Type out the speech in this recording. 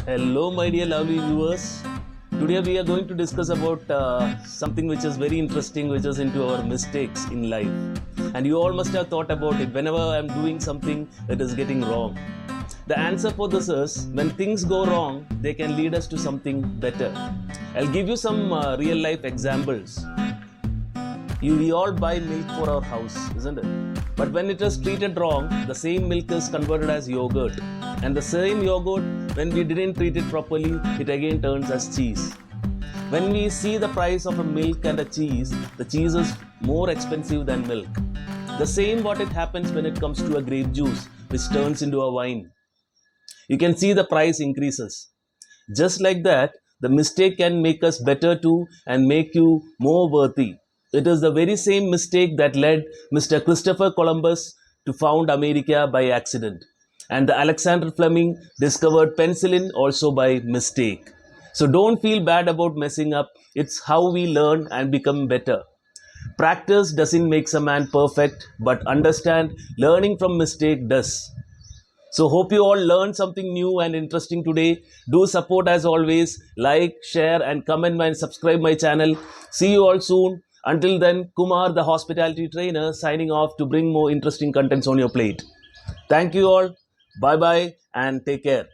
Hello, my dear lovely viewers. Today we are going to discuss about something which is very interesting, which is into our mistakes in life. And you all must have thought about it. Whenever I'm doing something that is getting wrong, the answer for this is when things go wrong, they can lead us to something better. I'll give you some real life examples. We all buy milk for our house, isn't it? But when it is treated wrong, the same milk is converted as yogurt. And the same yogurt, when we didn't treat it properly, it again turns as cheese. When we see the price of a milk and a cheese, the cheese is more expensive than milk. The same what it happens when it comes to a grape juice, which turns into a wine. You can see the price increases. Just like that, the mistake can make us better too and make you more worthy. It is the very same mistake that led Mr. Christopher Columbus to found America by accident. And the Alexander Fleming discovered penicillin also by mistake. So don't feel bad about messing up. It's how we learn and become better. Practice doesn't make a man perfect, but understand learning from mistake does. So hope you all learned something new and interesting today. Do support as always. Like, share and comment and subscribe my channel. See you all soon. Until then, Kumar, the hospitality trainer, signing off to bring more interesting contents on your plate. Thank you all. Bye bye and take care.